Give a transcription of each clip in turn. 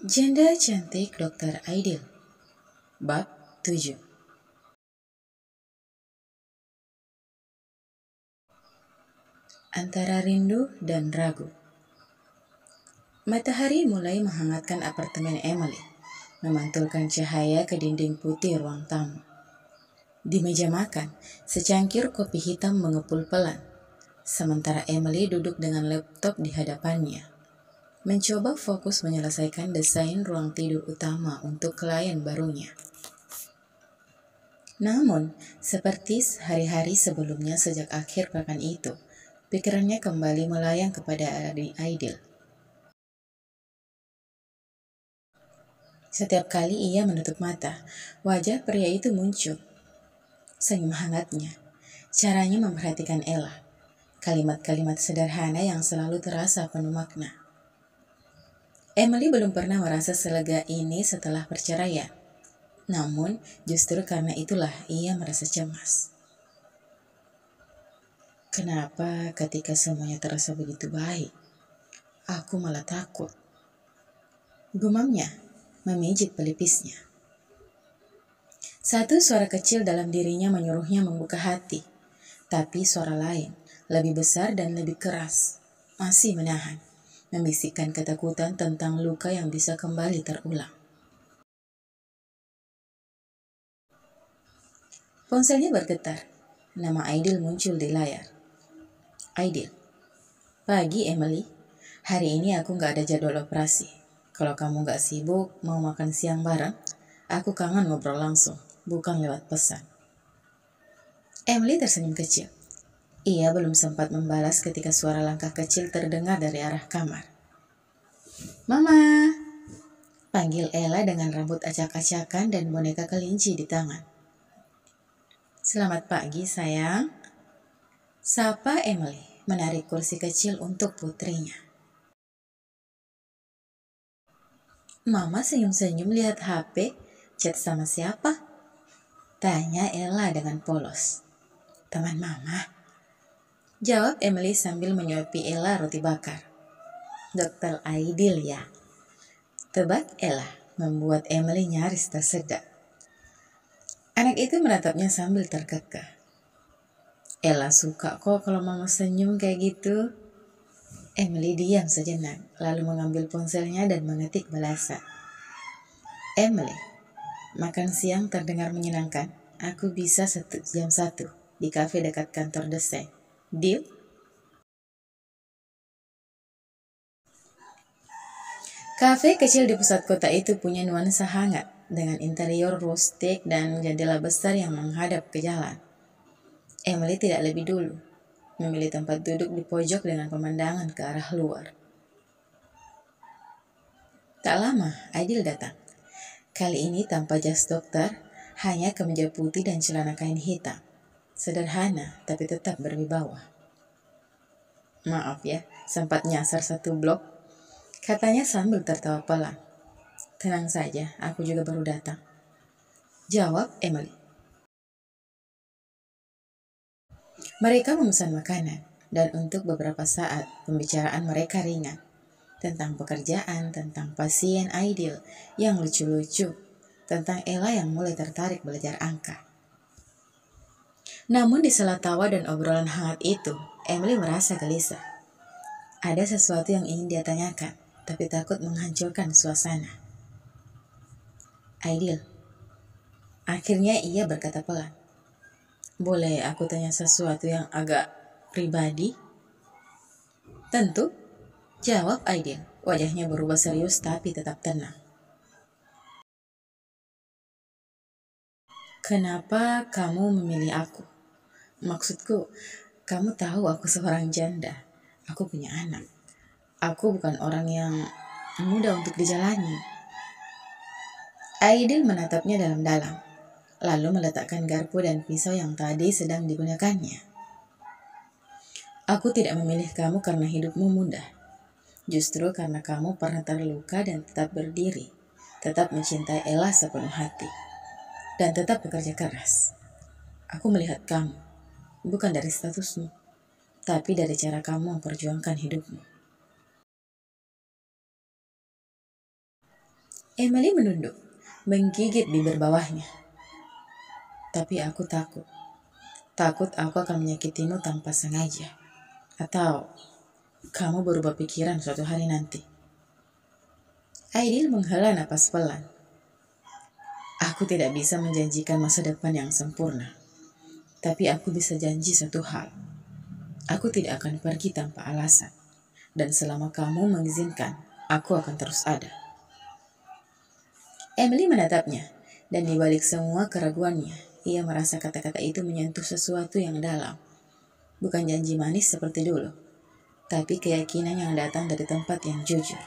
Janda cantik Dr. Aidil. Bab 7. Antara rindu dan ragu. Matahari mulai menghangatkan apartemen Emily, memantulkan cahaya ke dinding putih ruang tamu. Di meja makan, secangkir kopi hitam mengepul pelan, sementara Emily duduk dengan laptop di hadapannya, mencoba fokus menyelesaikan desain ruang tidur utama untuk klien barunya. Namun, seperti hari-hari sebelumnya sejak akhir pekan itu, pikirannya kembali melayang kepada Aidil. Setiap kali ia menutup mata, wajah pria itu muncul. Senyum hangatnya, caranya memperhatikan Ella, kalimat-kalimat sederhana yang selalu terasa penuh makna. Emily belum pernah merasa selega ini setelah perceraian. Namun, justru karena itulah ia merasa cemas. Kenapa ketika semuanya terasa begitu baik, aku malah takut? Gumamnya, memijit pelipisnya. Satu suara kecil dalam dirinya menyuruhnya membuka hati. Tapi suara lain, lebih besar dan lebih keras, masih menahan, membisikkan ketakutan tentang luka yang bisa kembali terulang. Ponselnya bergetar. Nama Aidil muncul di layar. Aidil. Pagi, Emily. Hari ini aku gak ada jadwal operasi. Kalau kamu gak sibuk, mau makan siang bareng, aku kangen ngobrol langsung, bukan lewat pesan. Emily tersenyum kecil. Ia belum sempat membalas ketika suara langkah kecil terdengar dari arah kamar. Mama! Panggil Ella dengan rambut acak-acakan dan boneka kelinci di tangan. Selamat pagi, sayang. Sapa Emily, menarik kursi kecil untuk putrinya. Mama senyum-senyum lihat HP, chat sama siapa? Tanya Ella dengan polos. Teman mama. Jawab Emily sambil menyuapi Ella roti bakar. Dr. Aidil ya. Tebak Ella, membuat Emily nyaris tersedak. Anak itu menatapnya sambil terkekeh. Ella suka kok kalau mama senyum kayak gitu. Emily diam sejenak, lalu mengambil ponselnya dan mengetik balasan. Emily, makan siang terdengar menyenangkan. Aku bisa jam 1 di kafe dekat kantor desain. Deal? Kafe kecil di pusat kota itu punya nuansa hangat dengan interior rustik dan jendela besar yang menghadap ke jalan. Emily tidak lebih dulu memilih tempat duduk di pojok dengan pemandangan ke arah luar. Tak lama, Aidil datang. Kali ini tanpa jas dokter, hanya kemeja putih dan celana kain hitam. Sederhana, tapi tetap berwibawa. Maaf ya, sempat nyasar satu blok, katanya sambil tertawa pelan. Tenang saja, aku juga baru datang. Jawab Emily. Mereka memesan makanan, dan untuk beberapa saat pembicaraan mereka ringan. Tentang pekerjaan, tentang pasien Aidil yang lucu-lucu, tentang Ella yang mulai tertarik belajar angka. Namun di sela tawa dan obrolan hangat itu, Emily merasa gelisah. Ada sesuatu yang ingin dia tanyakan, tapi takut menghancurkan suasana. Aidil. Akhirnya ia berkata pelan. Boleh aku tanya sesuatu yang agak pribadi? Tentu, jawab Aidil. Wajahnya berubah serius tapi tetap tenang. Kenapa kamu memilih aku? Maksudku, kamu tahu aku seorang janda. Aku punya anak. Aku bukan orang yang mudah untuk dijalani. Aidil menatapnya dalam-dalam, lalu meletakkan garpu dan pisau yang tadi sedang digunakannya. Aku tidak memilih kamu karena hidupmu mudah. Justru karena kamu pernah terluka dan tetap berdiri, tetap mencintai Ella sepenuh hati, dan tetap bekerja keras. Aku melihat kamu, bukan dari statusmu, tapi dari cara kamu memperjuangkan hidupmu. Emily menunduk, menggigit bibir bawahnya. Tapi aku takut. Takut aku akan menyakitimu tanpa sengaja. Atau kamu berubah pikiran suatu hari nanti. Aidil menghela napas pelan. Aku tidak bisa menjanjikan masa depan yang sempurna. Tapi aku bisa janji satu hal. Aku tidak akan pergi tanpa alasan. Dan selama kamu mengizinkan, aku akan terus ada. Emily menatapnya, dan di balik semua keraguannya, ia merasa kata-kata itu menyentuh sesuatu yang dalam. Bukan janji manis seperti dulu, tapi keyakinan yang datang dari tempat yang jujur.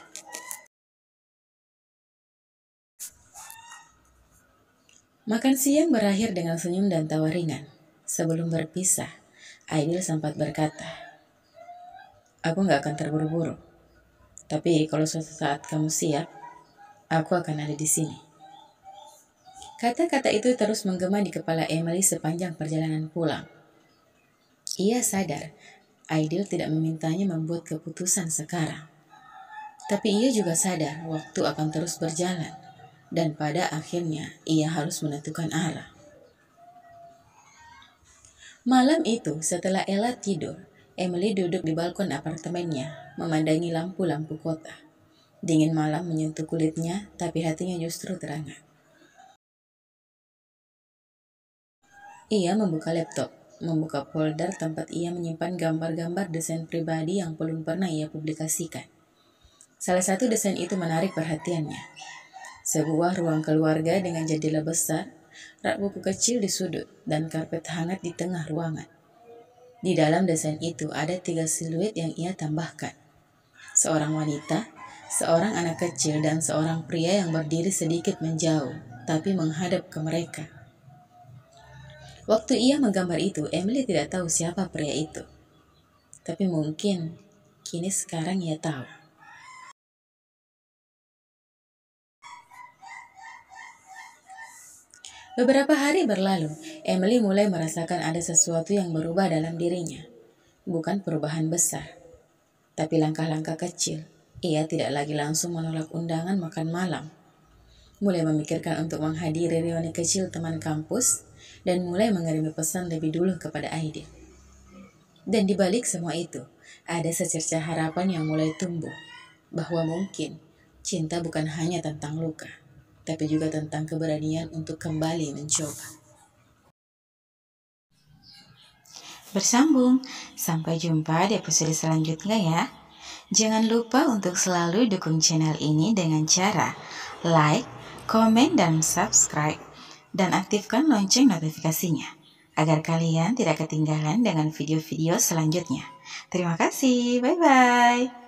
Makan siang berakhir dengan senyum dan tawa ringan. Sebelum berpisah, Aidil sempat berkata, "Aku gak akan terburu-buru. Tapi kalau suatu saat kamu siap, aku akan ada di sini." Kata-kata itu terus menggema di kepala Emily sepanjang perjalanan pulang. Ia sadar, Aidil tidak memintanya membuat keputusan sekarang. Tapi ia juga sadar waktu akan terus berjalan. Dan pada akhirnya, ia harus menentukan arah. Malam itu, setelah Ella tidur, Emily duduk di balkon apartemennya, memandangi lampu-lampu kota. Dingin malam menyentuh kulitnya, tapi hatinya justru terhangat. Ia membuka laptop, membuka folder tempat ia menyimpan gambar-gambar desain pribadi yang belum pernah ia publikasikan. Salah satu desain itu menarik perhatiannya. Sebuah ruang keluarga dengan jendela besar, rak buku kecil di sudut, dan karpet hangat di tengah ruangan. Di dalam desain itu ada 3 siluet yang ia tambahkan. Seorang wanita, seorang anak kecil, dan seorang pria yang berdiri sedikit menjauh, tapi menghadap ke mereka. Waktu ia menggambar itu, Emily tidak tahu siapa pria itu. Tapi mungkin kini sekarang ia tahu. Beberapa hari berlalu, Emily mulai merasakan ada sesuatu yang berubah dalam dirinya. Bukan perubahan besar, tapi langkah-langkah kecil. Ia tidak lagi langsung menolak undangan makan malam. Mulai memikirkan untuk menghadiri reuni kecil teman kampus, dan mulai mengirim pesan lebih dulu kepada Aidil. Dan di balik semua itu, ada secercah harapan yang mulai tumbuh. Bahwa mungkin cinta bukan hanya tentang luka, tapi juga tentang keberanian untuk kembali mencoba. Bersambung, sampai jumpa di episode selanjutnya ya. Jangan lupa untuk selalu dukung channel ini dengan cara like, komen, dan subscribe. Dan aktifkan lonceng notifikasinya, agar kalian tidak ketinggalan dengan video-video selanjutnya. Terima kasih, bye-bye.